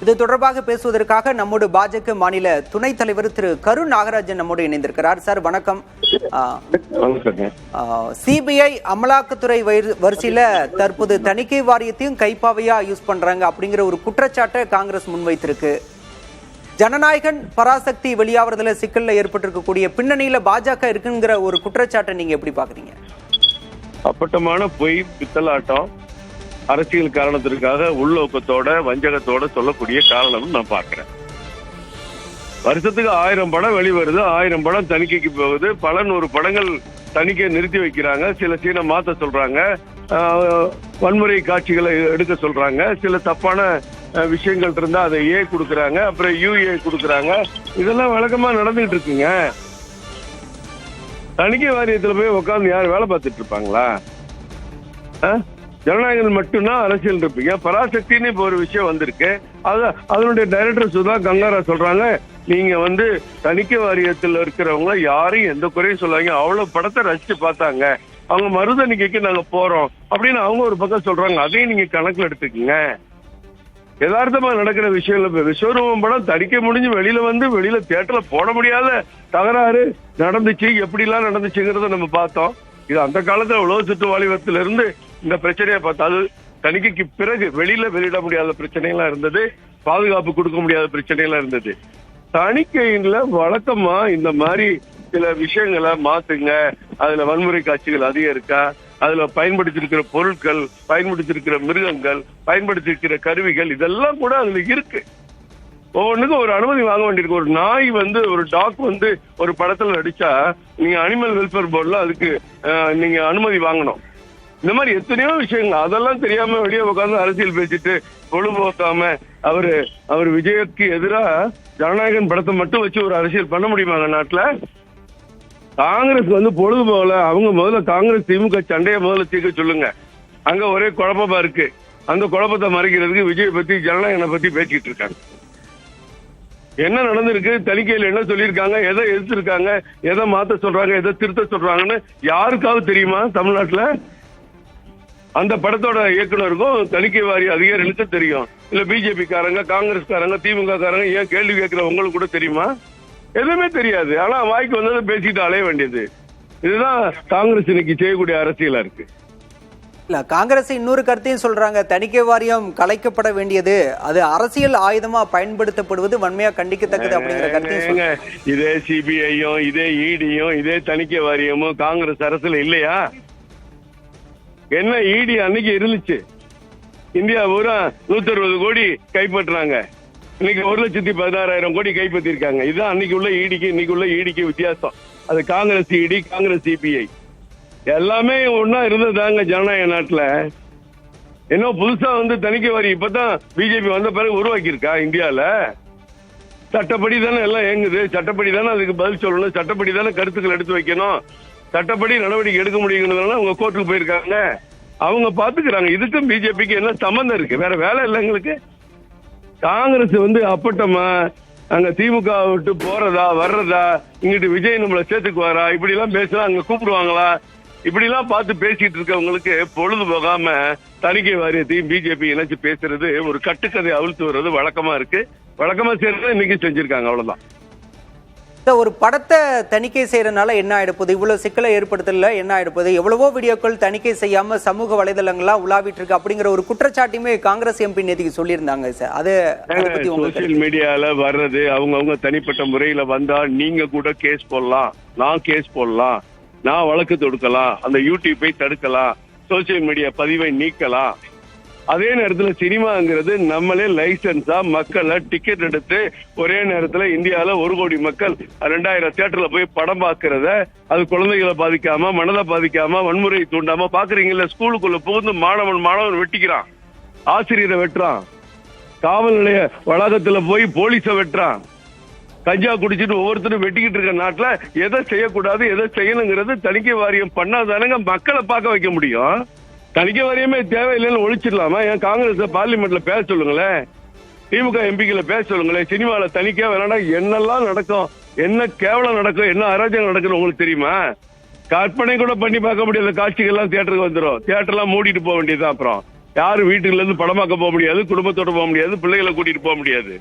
இது தொடர்பாக பேசுவதற்காக நம்மோடு பாஜக மாநில துணைத் தலைவர் திரு கருண் நாகராஜன் நம்மோடு இணைந்திருக்கிறார். சார் வணக்கம். சிபிஐ அமலாக்கத்துறை வரிசையில தற்போது தணிக்கை வாரியத்தையும் கைப்பாவையா யூஸ் பண்றாங்க அப்படிங்கிற ஒரு குற்றச்சாட்டை காங்கிரஸ் முன்வைத்திருக்கு. ஜனநாயகன் பராசக்தி வெளியாவதுல சிக்கல்ல ஏற்பட்டிருக்கக்கூடிய பின்னணியில பாஜக இருக்குங்கிற ஒரு குற்றச்சாட்டை நீங்க எப்படி பாக்குறீங்க? அப்பட்டமான பொய் பித்தலாட்டம் அரசியல் காரணத்திற்காக உள்நோக்கத்தோட வஞ்சகத்தோட சொல்லக்கூடிய காரணம் நான் பார்க்கிறேன். வருஷத்துக்கு 1000 படம் வெளிவருது, 1000 படம் தணிக்கைக்கு போகுது, பல 100 படங்கள் தணிக்கை நிறுத்தி வைக்கிறாங்க, சில சீனை மாத்த சொல்றாங்க, வன்முறை காட்சிகளை எடுக்க சொல்றாங்க, சில தப்பான விஷயங்கள் இருந்தா அதை ஏ கொடுக்குறாங்க, அப்புறம் யூஏ கொடுக்குறாங்க. இதெல்லாம் வழக்கமா நடந்துகிட்டு இருக்குங்க. தணிக்கை வாரியத்துல போய் உட்காந்து யார் வேலை பார்த்துட்டு இருப்பாங்களா? ஜனநாயகம் மட்டும்தான் அரசியல் இருப்பீங்க. பராசக்தின்னு இப்போ ஒரு விஷயம் வந்திருக்கு. அதனுடைய டைரக்டர் சுதா கங்காரா சொல்றாங்க, நீங்க தணிக்கை வாரியத்தில் இருக்கிறவங்க யாரையும் எந்த குறையும் சொல்லாங்க, அவ்வளவு படத்தை ரசிச்சு பார்த்தாங்க, அவங்க மறுதணிக்கைக்கு நாங்க போறோம் அப்படின்னு அவங்க ஒரு பக்கம் சொல்றாங்க. அதையும் நீங்க கணக்குல எடுத்துக்கங்க. யதார்த்தமா நடக்கிற விஷயம் விஸ்வரூபம் படம் தணிக்கை முடிஞ்சு வெளியில தியேட்டர்ல போட முடியாத தகராறு நடந்துச்சு. எப்படி எல்லாம் நடந்துச்சுங்கிறத நம்ம பார்த்தோம். இது அந்த காலத்துல உலக சுற்று வாலிபத்துல இருந்து இந்த பிரச்சனையை பார்த்தா, அது தணிக்கைக்கு பிறகு வெளியிட முடியாத பிரச்சனைகள்லாம் இருந்தது, பாதுகாப்பு கொடுக்க முடியாத பிரச்சனைகள்லாம் இருந்தது. தணிக்கையில வழக்கமா இந்த மாதிரி சில விஷயங்களை மாத்துங்க, அதுல வன்முறை காட்சிகள் அதிகம் இருக்கா, அதுல பயன்படுத்திருக்கிற பொருட்கள், பயன்படுத்திருக்கிற மிருகங்கள், பயன்படுத்திருக்கிற கருவிகள், இதெல்லாம் கூட அதுல இருக்கு. ஒவ்வொன்றுக்கும் ஒரு அனுமதி வாங்க வேண்டியிருக்கு. ஒரு நாய் ஒரு டாக் ஒரு படத்துல நடிச்சா நீங்க அனிமல் வெல்ஃபேர் போர்டுல அதுக்கு நீங்க அனுமதி வாங்கணும். இந்த மாதிரி எத்தனையோ விஷயங்கள் அதெல்லாம் தெரியாம வெளியே உட்காந்து அரசியல் பேசிட்டு பொழுதுபோக்காம அவர் விஜய்க்கு எதிராக ஜனநாயகன் படத்தை மட்டும் வச்சு ஒரு அரசியல் பண்ண முடியுமாங்க நாட்டுல? காங்கிரஸ் பொழுது போகல. அவங்க முதல்ல காங்கிரஸ் திமுக சண்டையை முதல்ல தீர்க்க சொல்லுங்க. அங்க ஒரே குழப்பமா இருக்கு. அந்த குழப்பத்தை மறைக்கிறதுக்கு விஜய் பத்தி ஜனநாயகனை பத்தி பேசிட்டு இருக்காங்க. என்ன நடந்திருக்கு, தணிக்கையில் என்ன சொல்லியிருக்காங்க, எதை எதிர்த்திருக்காங்க, எதை மாத்த சொல்றாங்க, எதை திருத்த சொல்றாங்கன்னு யாருக்காவது தெரியுமா தமிழ்நாட்டுல? அந்த படத்தோட இயக்குனருக்கும் தணிக்கை வாரிய அதிகாரிகளுக்கும் தெரியும். இல்ல பிஜேபி காரங்க, காங்கிரஸ் காரங்க, திமுக காரங்க ஏன் கேள்வி கேட்கிற உங்களுக்கு கூட தெரியுமா? எதுவுமே தெரியாது. ஆனா வாய்க்கு வந்ததை பேசிட்டு அலைய வேண்டியது. இதுதான் காங்கிரஸ் இன்னைக்கு செய்யக்கூடிய அரசியலா இருக்கு. இல்ல, காங்கிரஸ் இன்னொரு கருத்தையும் சொல்றாங்க, தணிக்கை வாரியம் கலைக்கப்பட வேண்டியது, அது அரசியல் ஆயுதமா பயன்படுத்தப்படுவது வன்மையா கண்டிக்கத்தக்கது அப்படிங்கிற கருத்தையும். இதே சிபிஐயும் இதே இடியும் இதே தணிக்கை வாரியமும் காங்கிரஸ் அரசுல இல்லையா? என்ன இடி அன்னைக்கு இருந்துச்சு, இந்தியா பூரா 160 கோடி கைப்பற்றினாங்க, இன்னைக்கு 1,16,000 கோடி கைப்பற்றிருக்காங்க. இதுதான் அன்னைக்கு உள்ள இடிக்கு இன்னைக்கு உள்ள இடிக்கு வித்தியாசம். அது காங்கிரஸ் இடி, காங்கிரஸ் சிபிஐ எல்லாமே ஒன்னா இருந்ததாங்க ஜனநாயக நாட்டுல. என்ன புதுசா தணிக்கை வாரி இப்பதான் பிஜேபி வந்த பிறகு உருவாக்கி இருக்கா இந்தியால? சட்டப்படி தானே எல்லாம் இயங்குது, சட்டப்படி தானே அதுக்கு பதில் சொல்லணும், சட்டப்படி தானே கருத்துக்கள் எடுத்து வைக்கணும், சட்டப்படி நடவடிக்கை எடுக்க முடியுங்கிறதுனால அவங்க கோர்ட்டுக்கு போயிருக்காங்க, அவங்க பாத்துக்கிறாங்க. இதுக்கும் பிஜேபிக்கு என்ன சம்பந்தம் இருக்கு? வேற வேலை இல்லை எங்களுக்கு. காங்கிரஸ் அப்பட்டமா அங்க திமுக விட்டு போறதா வர்றதா, இங்கிட்டு விஜய் நம்மள சேர்த்துக்குவாரா, இப்படி எல்லாம் பேசுறா, அங்க கூப்பிடுவாங்களா, இப்படி எல்லாம் பார்த்து பேசிட்டு இருக்கவங்களுக்கு பொழுது போகாம தணிக்கை வாரியத்தையும் பிஜேபி இணைச்சு பேசுறது, ஒரு கட்டுக்கதை அவிழ்த்து வர்றது வழக்கமா இருக்கு. வழக்கமா செய்யறது இன்னைக்கு செஞ்சிருக்காங்க. அவ்வளவுதான். ஒரு படத்தை தணிக்கை செய்யறதுனால என்ன ஆயிடுப்போது? இவ்வளவு சிக்கலை ஏற்படுத்தல என்ன ஆயிடுப்போது? எவ்வளவோ வீடியோக்கள் தணிக்கை செய்யாம சமூக வலைதளங்கள்லாம் உலாவிட்டு இருக்கு அப்படிங்கிற ஒரு குற்றச்சாட்டுமே காங்கிரஸ் எம்பி நேற்றுக்கு சொல்லியிருந்தாங்க சார். அது சோசியல் மீடியால வர்றது, அவங்க தனிப்பட்ட முறையில வந்தா நீங்க கூட கேஸ் போடலாம், நான் கேஸ் போடலாம், நான் வழக்கு தொடுக்கலாம், அந்த யூடியூப்பை தடுக்கலாம், சோசியல் மீடியா பதிவை நீக்கலாம். அதே நேரத்துல சினிமாங்கிறது நம்மளே லைசன்ஸா மக்களை டிக்கெட் எடுத்து ஒரே நேரத்துல இந்தியால 1 கோடி மக்கள் 2000 தியேட்டர்ல போய் படம் பாக்குறத, அது குழந்தைகளை பாதிக்காம, மனதை பாதிக்காம, வன்முறை தூண்டாம பாக்குறீங்கல்ல. ஸ்கூலுக்குள்ள புகுந்து மாணவன் வெட்டிக்கிறான், ஆசிரியரை வெட்டுறான், காவல் நிலைய வளாகத்துல போய் போலீஸ வெட்டுறான், கஞ்சா குடிச்சிட்டு ஒவ்வொருத்தரும் வெட்டிக்கிட்டு இருக்க நாட்டுல எதை செய்யக்கூடாது எதை செய்யணுங்கிறது தணிக்கை வாரியம் பண்ணாதானங்க மக்களை பார்க்க வைக்க முடியும். தணிக்கை வாரியமே தேவையில்லைன்னு ஒழிச்சிடலாமா? ஏன் காங்கிரஸ் பார்லிமெண்ட்ல பேச சொல்லுங்களேன், திமுக எம்பிக்களை பேச சொல்லுங்களேன். சினிமால தணிக்கை வேணா என்னெல்லாம் நடக்கும், என்ன கேவலம் நடக்கும், என்ன அராஜகம் நடக்குன்னு உங்களுக்கு தெரியுமா? கற்பனை கூட பண்ணி பார்க்க முடியாத காட்சிகள்லாம் தியேட்டருக்கு வந்துடும். தியேட்டர்லாம் மூடிட்டு போக வேண்டியதுதான். அப்புறம் யாரும் வீட்டுல இருந்து படமாக்க போக முடியாது, குடும்பத்தோட போக முடியாது, பிள்ளைகளை கூட்டிட்டு போக முடியாது.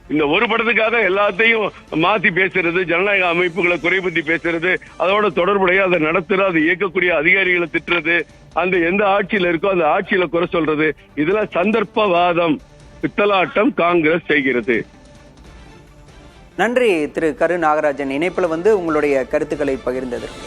இந்த ஒரு படத்துக்காக எல்லாத்தையும் மாத்தி பேசுறது, ஜனநாயக அமைப்புகளை குறைபடுத்தி பேசுறது, அதோட தொடர்புடைய அதை நடத்துற, அதை இயக்கக்கூடிய அதிகாரிகளை திட்டுறது, அந்த எந்த ஆட்சியில இருக்கோ அந்த ஆட்சியில குறை சொல்றது, இதெல்லாம் சந்தர்ப்பவாதம், பித்தலாட்டம் காங்கிரஸ் செய்கிறது. நன்றி திரு கரு நாகராஜன், இணைப்புல உங்களுடைய கருத்துக்களை பகிர்ந்ததற்கு.